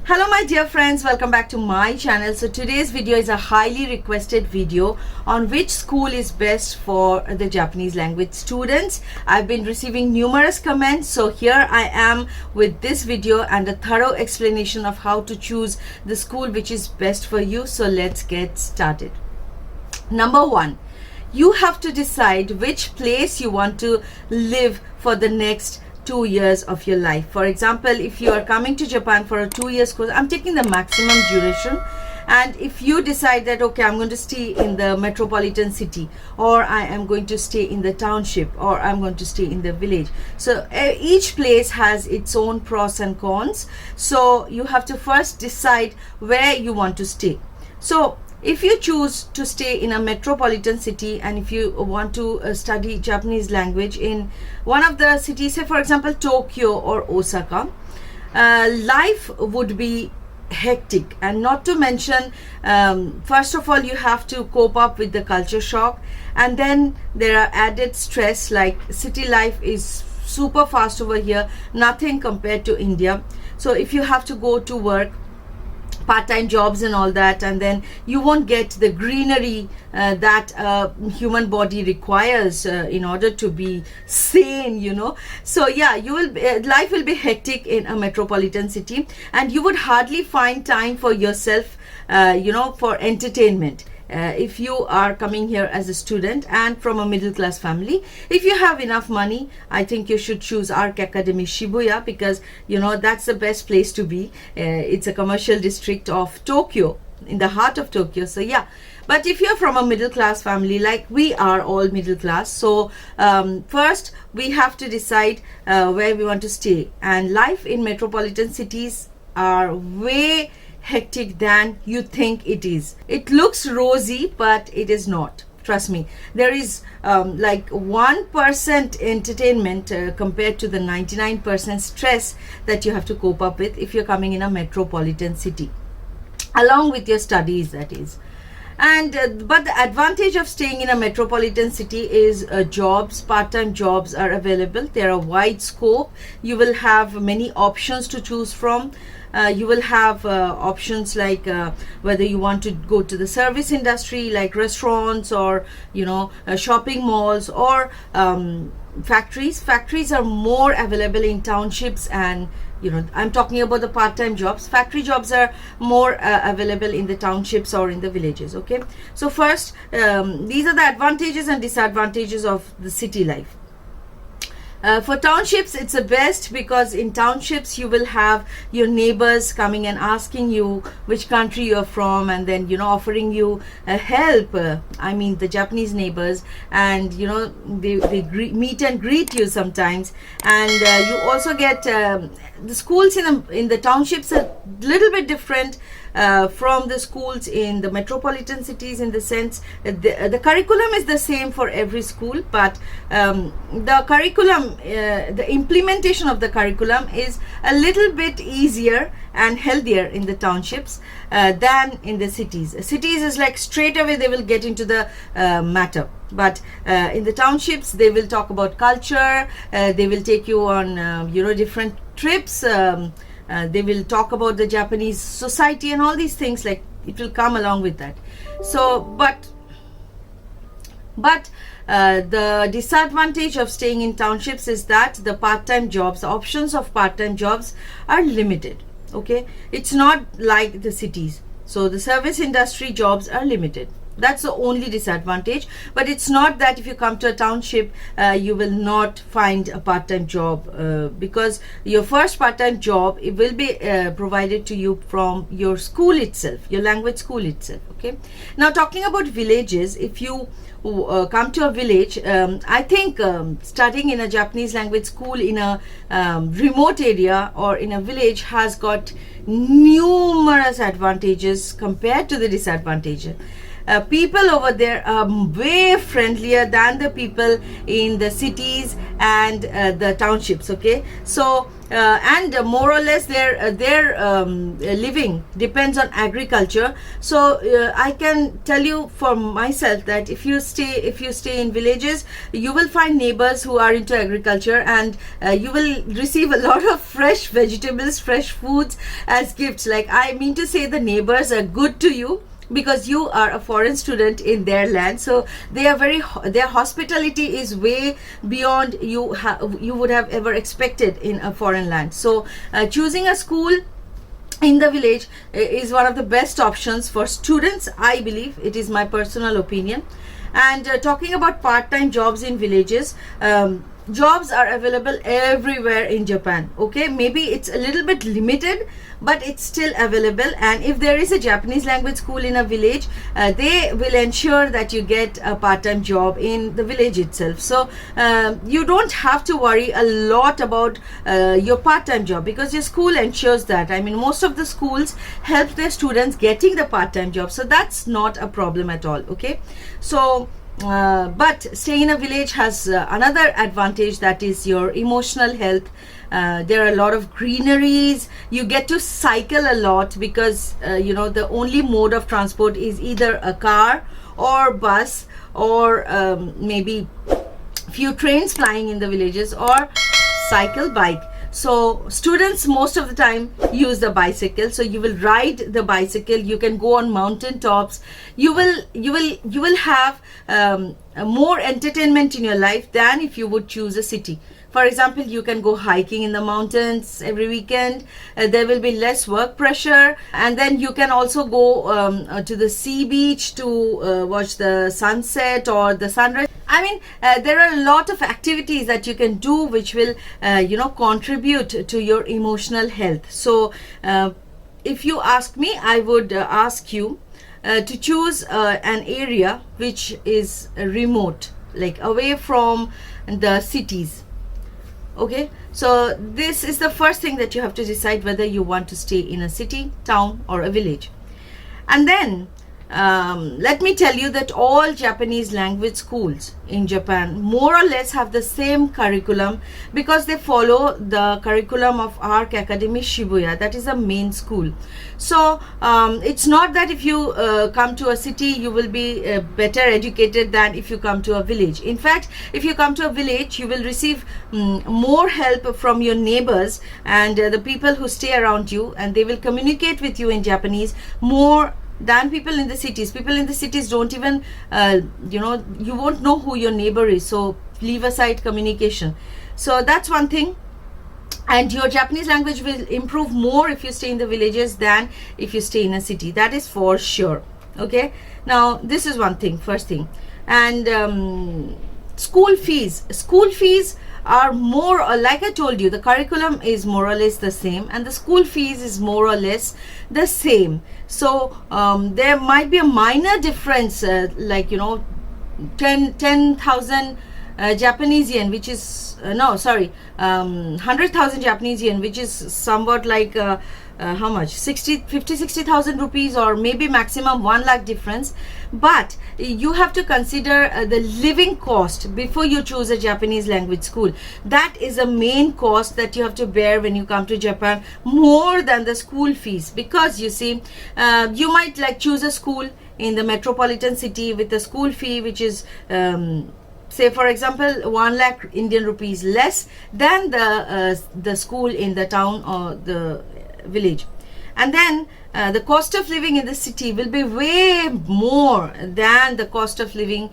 Hello my dear friends, welcome back to my channel. So today's video is a highly requested video on which school is best for the Japanese language students. I've been receiving numerous comments, so here I am with this video and a thorough explanation of how to choose the school which is best for you. So let's get started. Number one, you have to decide which place you want to live for the next 2 years of your life. For example, if you are coming to Japan for a 2 year course, I'm taking the maximum duration, and if you decide that okay, I'm going to stay in the metropolitan city, or I am going to stay in the township, or I'm going to stay in the village, so each place has its own pros and cons. So you have to first decide where you want to stay. So if you choose to stay in a metropolitan city, and if you want to study Japanese language in one of the cities, say for example Tokyo or Osaka, life would be hectic, and not to mention first of all you have to cope up with the culture shock, and then there are added stress like city life is super fast over here, nothing compared to India. So if you have to go to work, part-time jobs and all that, and then you won't get the greenery that human body requires in order to be sane, you know. So yeah, you will life will be hectic in a metropolitan city, and you would hardly find time for yourself, for entertainment. If you are coming here as a student and from a middle class family, if you have enough money, I think you should choose Arc Academy Shibuya, because that's the best place to be. It's a commercial district of Tokyo, in the heart of Tokyo. So yeah, but if you're from a middle class family, like we are all middle class, so first we have to decide where we want to stay. And life in metropolitan cities are way hectic than you think it is. It looks rosy, but it is not. Trust me, there is like 1% entertainment compared to the 99% stress that you have to cope up with if you're coming in a metropolitan city, along with your studies, that is. And but the advantage of staying in a metropolitan city is jobs, part-time jobs are available. There are wide scope. You will have many options to choose from. You will have options like whether you want to go to the service industry like restaurants, or shopping malls, or factories are more available in townships, and I'm talking about the part-time jobs. Factory jobs are more available in the townships or in the villages. Okay, so first these are the advantages and disadvantages of the city life. For townships, it's the best, because in townships you will have your neighbors coming and asking you which country you're from, and then offering you help. I mean the Japanese neighbors, and they meet and greet you sometimes. And you also get the schools in the townships are a little bit different from the schools in the metropolitan cities, in the sense the curriculum is the same for every school, but the curriculum, the implementation of the curriculum is a little bit easier and healthier in the townships than in the cities. Cities is like straight away they will get into the matter, but in the townships they will talk about culture, they will take you on different trips, they will talk about the Japanese society and all these things, like it will come along with that. So but the disadvantage of staying in townships is that the part-time jobs, the options of part-time jobs are limited. Okay, it's not like the cities. So the service industry jobs are limited. That's the only disadvantage. But it's not that if you come to a township you will not find a part-time job, because your first part-time job, it will be provided to you from your school itself, your language school itself. Okay, now talking about villages, if you come to a village, I think studying in a Japanese language school in a remote area or in a village has got numerous advantages compared to the disadvantages. People over there are way friendlier than the people in the cities and the townships. Okay, so and more or less their living depends on agriculture. So I can tell you for myself that if you stay in villages, you will find neighbors who are into agriculture, and you will receive a lot of fresh vegetables, fresh foods as gifts. Like, I mean to say, the neighbors are good to you because you are a foreign student in their land. So they are their hospitality is way beyond you would have ever expected in a foreign land. So choosing a school in the village is one of the best options for students, I believe. It is my personal opinion. And talking about part-time jobs in villages, jobs are available everywhere in Japan. Okay, maybe it's a little bit limited, but it's still available. And if there is a Japanese language school in a village, they will ensure that you get a part-time job in the village itself. So you don't have to worry a lot about your part-time job, because your school ensures that. I mean, most of the schools help their students getting the part-time job, so that's not a problem at all. Okay, so but staying in a village has another advantage, that is your emotional health. There are a lot of greeneries. You get to cycle a lot because the only mode of transport is either a car or bus, or maybe few trains flying in the villages, or cycle, bike. So students most of the time use the bicycle. So you will ride the bicycle, you can go on mountain tops, you will have more entertainment in your life than if you would choose a city. For example, you can go hiking in the mountains every weekend. There will be less work pressure, and then you can also go to the sea beach to watch the sunset or the sunrise. I mean, there are a lot of activities that you can do which will contribute to your emotional health. So if you ask me, I would ask you to choose an area which is remote, like away from the cities. Okay, so this is the first thing that you have to decide, whether you want to stay in a city, town, or a village. And then let me tell you that all Japanese language schools in Japan more or less have the same curriculum, because they follow the curriculum of ARC Academy Shibuya, that is the main school. So it's not that if you come to a city you will be better educated than if you come to a village. In fact, if you come to a village, you will receive more help from your neighbors and the people who stay around you, and they will communicate with you in Japanese more than people in the cities. People in the cities don't even you won't know who your neighbor is, so leave aside communication. So that's one thing. And your Japanese language will improve more if you stay in the villages than if you stay in a city, that is for sure. Okay, now this is one thing, first thing. And school fees are more, or like I told you, the curriculum is more or less the same, and the school fees is more or less the same. So there might be a minor difference, like 10,000 Japanese yen, which is 100,000 Japanese yen, which is somewhat like how much, 50,000-60,000 rupees, or maybe maximum 1 lakh difference. But you have to consider the living cost before you choose a Japanese language school. That is a main cost that you have to bear when you come to Japan, more than the school fees. Because you see, you might like choose a school in the metropolitan city with a school fee which is say for example 1 lakh Indian rupees less than the school in the town or the village. And then the cost of living in the city will be way more than the cost of living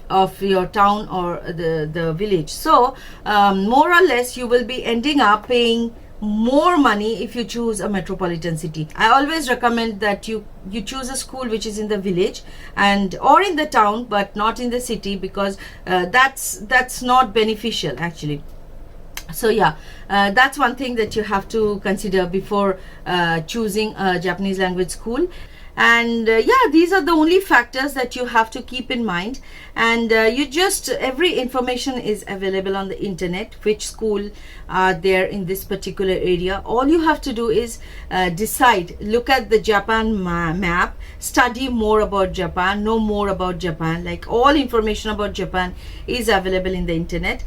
of your town or the village. So more or less you will be ending up paying more money if you choose a metropolitan city. I always recommend that you choose a school which is in the village and or in the town, but not in the city, because that's not beneficial actually. So yeah, that's one thing that you have to consider before choosing a Japanese language school. And yeah, these are the only factors that you have to keep in mind. And every information is available on the internet, which school are there in this particular area. All you have to do is decide, look at the Japan map, study more about Japan, know more about Japan. Like all information about Japan is available in the internet.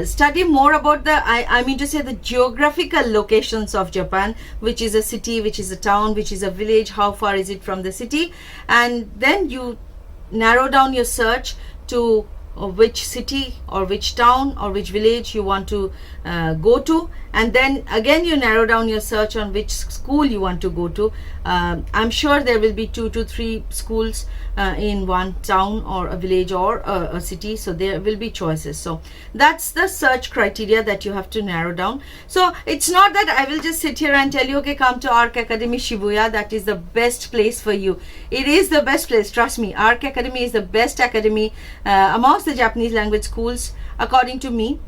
study more about I mean to say the geographical locations of Japan, which is a city, which is a town, which is a village, how far is it from the city, and then you narrow down your search to which city or which town or which village you want to go to, and then again you narrow down your search on which school you want to go to. I'm sure there will be 2 to 3 schools in one town or a village or a city, so there will be choices. So that's the search criteria that you have to narrow down. So it's not that I will just sit here and tell you, okay, come to ARC Academy Shibuya, that is the best place for you. It is the best place, trust me. ARC Academy is the best academy amongst the Japanese language schools according to me.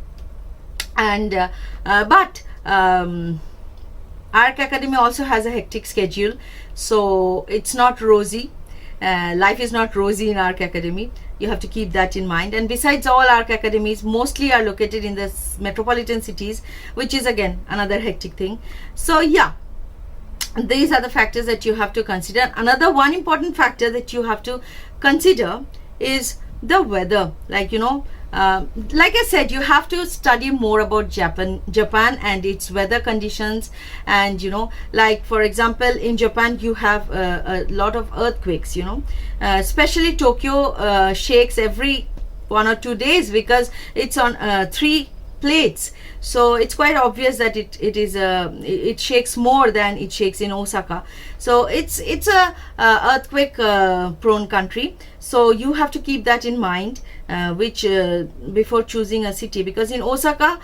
And but ARC Academy also has a hectic schedule, so it's not rosy. Life is not rosy in ARC Academy. You have to keep that in mind. And besides, all ARC academies mostly are located in the metropolitan cities, which is again another hectic thing. So yeah, these are the factors that you have to consider. Another one important factor that you have to consider is the weather. Like, you know, like I said, you have to study more about Japan and its weather conditions. And you know, like for example, in Japan you have a lot of earthquakes, you know, especially Tokyo shakes every 1 or 2 days because it's on 3 plates. So it's quite obvious that it shakes more than it shakes in Osaka. So it's a earthquake prone country. So you have to keep that in mind before choosing a city, because in Osaka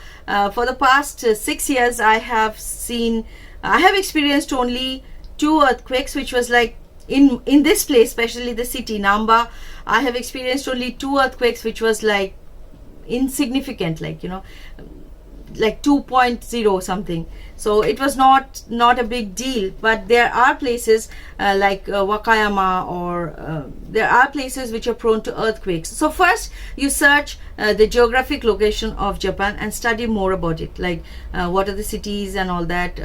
for the past 6 years I have experienced only 2 earthquakes, which was like in this place, especially the city Namba. I have experienced only 2 earthquakes, which was like insignificant, like, you know, like 2.0 something. So it was not a big deal. But there are places like Wakayama, or there are places which are prone to earthquakes. So first you search the geographic location of Japan and study more about it, like what are the cities and all that,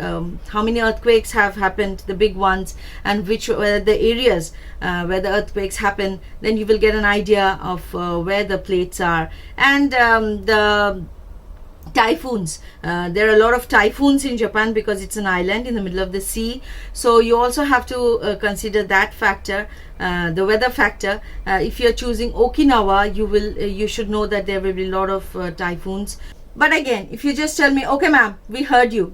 how many earthquakes have happened, the big ones, and which were the areas where the earthquakes happen. Then you will get an idea of where the plates are. And the typhoons, there are a lot of typhoons in Japan because it's an island in the middle of the sea. So you also have to consider that factor, the weather factor. If you're choosing Okinawa, you should know that there will be a lot of typhoons. But again, if you just tell me, okay ma'am, we heard your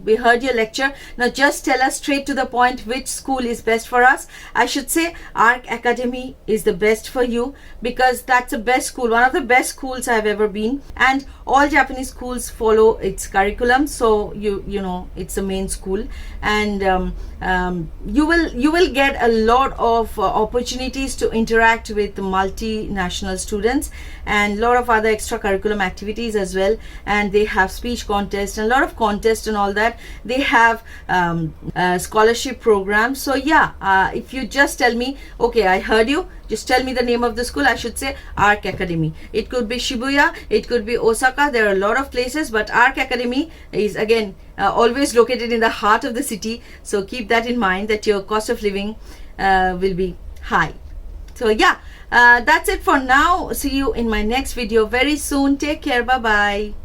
lecture, now just tell us straight to the point which school is best for us, I should say ARC Academy is the best for you, because that's the best school, one of the best schools I've ever been. And all Japanese schools follow its curriculum, so you know it's a main school. And you will get a lot of opportunities to interact with multinational students, and a lot of other extracurriculum activities as well. And they have speech contests and a lot of contests and all that. They have scholarship programs. So yeah, if you just tell me, okay, I heard you, just tell me the name of the school, I should say ARC Academy. It could be Shibuya, it could be Osaka, there are a lot of places, but ARC Academy is again always located in the heart of the city. So keep that in mind, that your cost of living will be high. So yeah, that's it for now. See you in my next video very soon. Take care. Bye bye.